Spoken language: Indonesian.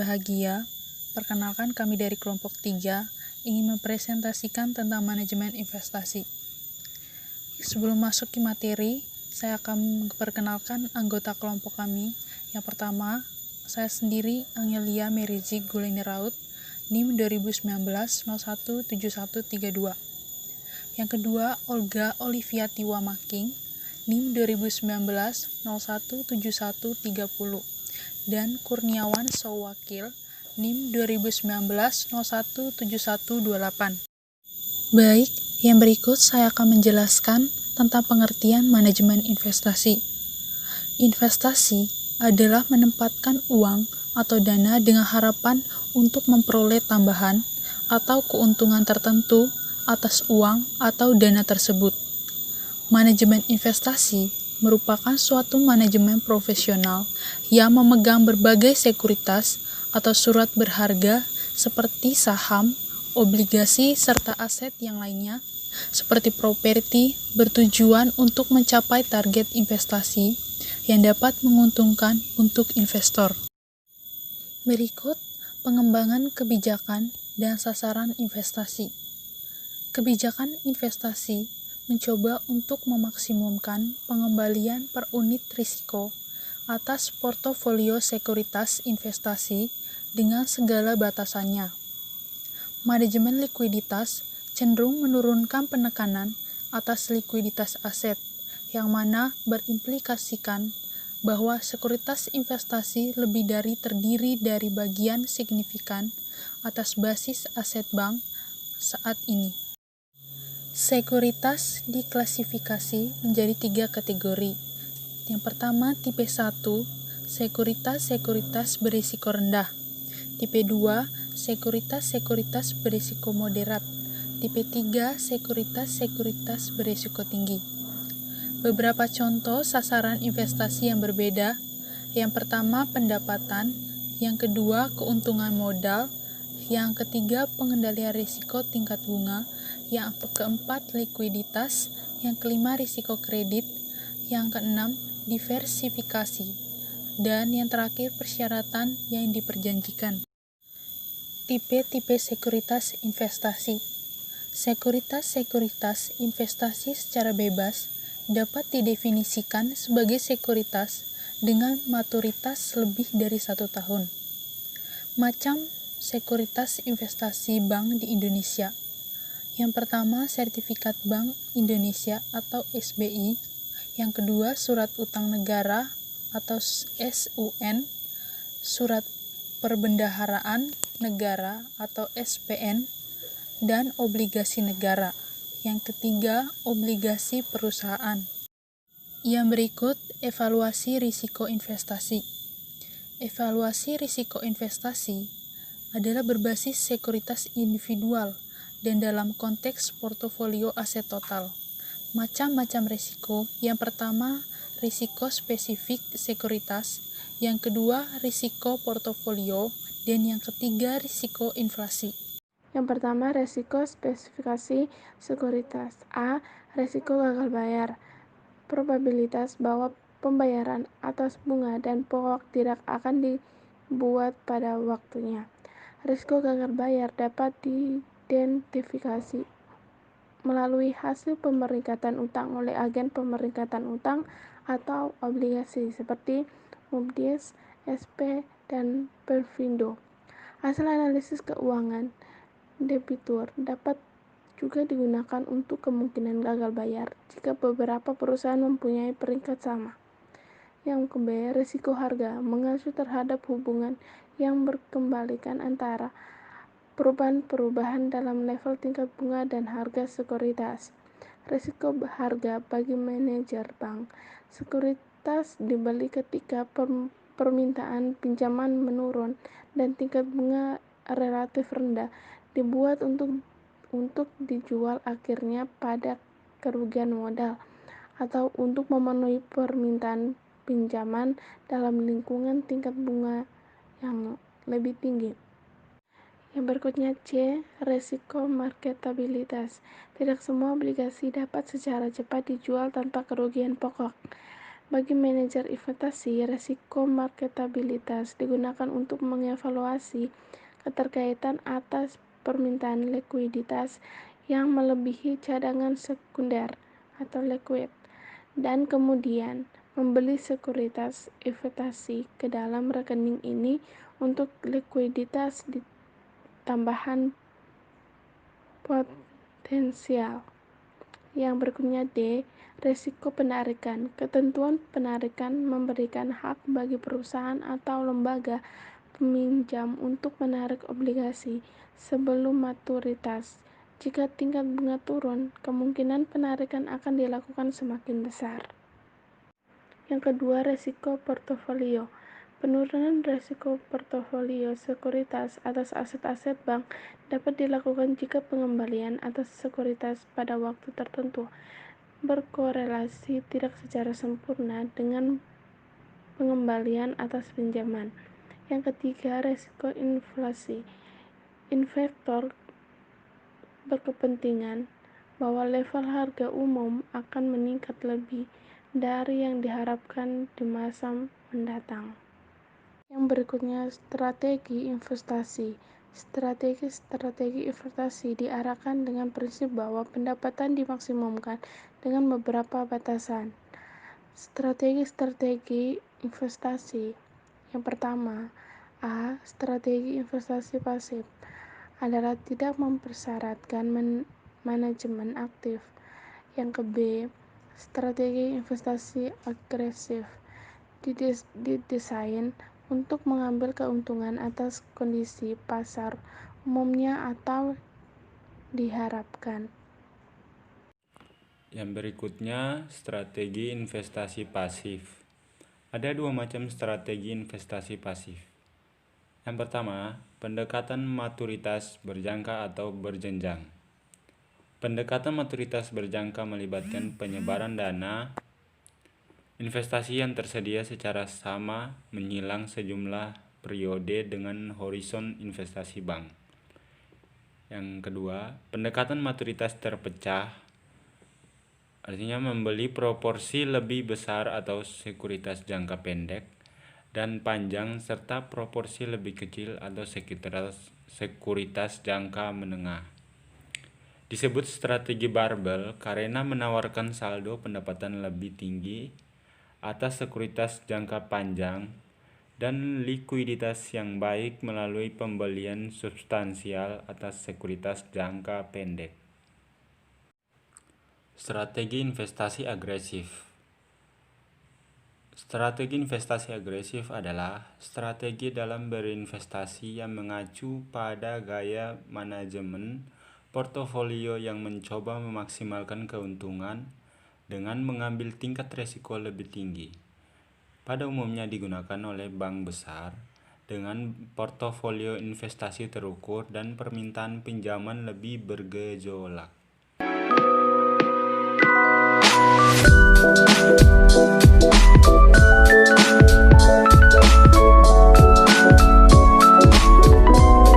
berbahagia, perkenalkan kami dari kelompok 3 ingin mempresentasikan tentang manajemen investasi. Sebelum masuk ke materi, saya akan memperkenalkan anggota kelompok kami. Yang pertama, saya sendiri Angelia Merizi Guleni-Raut, NIM 2019-017132. Yang kedua, Olga Olivia Tiwa Making, NIM 2019-017130. Dan Kurniawan Sowakil, NIM 2019-017128. Baik, yang berikut saya akan menjelaskan tentang pengertian manajemen investasi. Investasi adalah menempatkan uang atau dana dengan harapan untuk memperoleh tambahan atau keuntungan tertentu atas uang atau dana tersebut. Manajemen investasi merupakan suatu manajemen profesional yang memegang berbagai sekuritas atau surat berharga seperti saham, obligasi, serta aset yang lainnya seperti properti bertujuan untuk mencapai target investasi yang dapat menguntungkan untuk investor. Berikut pengembangan kebijakan dan sasaran investasi. Kebijakan investasi mencoba untuk memaksimumkan pengembalian per unit risiko atas portofolio sekuritas investasi dengan segala batasannya. Manajemen likuiditas cenderung menurunkan penekanan atas likuiditas aset, yang mana berimplikasikan bahwa sekuritas investasi lebih dari terdiri dari bagian signifikan atas basis aset bank saat ini. Sekuritas diklasifikasi menjadi 3 kategori. Yang pertama, tipe 1, sekuritas berisiko rendah. Tipe 2, sekuritas berisiko moderat. Tipe 3, sekuritas berisiko tinggi. Beberapa contoh sasaran investasi yang berbeda. Yang pertama, pendapatan. Yang kedua, keuntungan modal. Yang ketiga, pengendalian risiko tingkat bunga. Yang keempat, likuiditas. Yang kelima, risiko kredit. Yang keenam, diversifikasi. Dan yang terakhir, persyaratan yang diperjanjikan. Tipe-tipe sekuritas investasi. Sekuritas investasi secara bebas dapat didefinisikan sebagai sekuritas dengan maturitas lebih dari 1 tahun. Macam sekuritas investasi bank di Indonesia. Yang pertama, sertifikat Bank Indonesia atau SBI. Yang kedua, surat utang negara atau SUN, surat perbendaharaan negara atau SPN, dan obligasi negara. Yang ketiga, obligasi perusahaan. Yang berikut, evaluasi risiko investasi. Evaluasi risiko investasi adalah berbasis sekuritas individual dan dalam konteks portofolio aset total. Macam-macam risiko. Yang pertama, risiko spesifik sekuritas. Yang kedua, risiko portofolio. Dan yang ketiga, risiko inflasi. Yang pertama, risiko spesifikasi sekuritas. A. Risiko gagal bayar. Probabilitas bahwa pembayaran atas bunga dan pokok tidak akan dibuat pada waktunya. Risiko gagal bayar dapat diidentifikasi melalui hasil pemeringkatan utang oleh agen pemeringkatan utang atau obligasi seperti Moody's, SP, dan Perfindo. Hasil analisis keuangan debitur dapat juga digunakan untuk kemungkinan gagal bayar jika beberapa perusahaan mempunyai peringkat sama. Yang kedua, risiko harga mengacu terhadap hubungan yang berkembalikan antara perubahan-perubahan dalam level tingkat bunga dan harga sekuritas. Risiko harga bagi manajer bank. Sekuritas dibeli ketika permintaan pinjaman menurun dan tingkat bunga relatif rendah, dibuat untuk dijual akhirnya pada kerugian modal atau untuk memenuhi permintaan pinjaman dalam lingkungan tingkat bunga yang lebih tinggi. Yang berikutnya C. Risiko marketabilitas. Tidak semua obligasi dapat secara cepat dijual tanpa kerugian pokok. Bagi manajer investasi, resiko marketabilitas digunakan untuk mengevaluasi keterkaitan atas permintaan likuiditas yang melebihi cadangan sekunder atau liquid, dan kemudian membeli sekuritas investasi ke dalam rekening ini untuk likuiditas di tambahan potensial. Yang berikutnya D. Risiko penarikan. Ketentuan penarikan memberikan hak bagi perusahaan atau lembaga peminjam untuk menarik obligasi sebelum maturitas. Jika tingkat bunga turun, kemungkinan penarikan akan dilakukan semakin besar. Yang kedua, risiko portofolio. Penurunan risiko portofolio sekuritas atas aset-aset bank dapat dilakukan jika pengembalian atas sekuritas pada waktu tertentu berkorelasi tidak secara sempurna dengan pengembalian atas pinjaman. Yang ketiga, risiko inflasi. Investor berkepentingan bahwa level harga umum akan meningkat lebih dari yang diharapkan di masa mendatang. Yang berikutnya, strategi investasi. Strategi investasi diarahkan dengan prinsip bahwa pendapatan dimaksimumkan dengan beberapa batasan. Strategi investasi. Yang pertama, A. Strategi investasi pasif adalah tidak mempersyaratkan manajemen aktif. Yang B. Strategi investasi agresif didesain untuk mengambil keuntungan atas kondisi pasar umumnya atau diharapkan. Yang berikutnya, strategi investasi pasif. Ada dua macam strategi investasi pasif. Yang pertama, pendekatan maturitas berjangka atau berjenjang. Pendekatan maturitas berjangka melibatkan penyebaran dana investasi yang tersedia secara sama menyilang sejumlah periode dengan horizon investasi bank. Yang kedua, pendekatan maturitas terpecah, artinya membeli proporsi lebih besar atau sekuritas jangka pendek dan panjang serta proporsi lebih kecil atau sekuritas jangka menengah. Disebut strategi barbel karena menawarkan saldo pendapatan lebih tinggi atas sekuritas jangka panjang dan likuiditas yang baik melalui pembelian substansial atas sekuritas jangka pendek. Strategi investasi agresif. Strategi investasi agresif adalah strategi dalam berinvestasi yang mengacu pada gaya manajemen portofolio yang mencoba memaksimalkan keuntungan dengan mengambil tingkat risiko lebih tinggi. Pada umumnya digunakan oleh bank besar dengan portofolio investasi terukur dan permintaan pinjaman lebih bergejolak.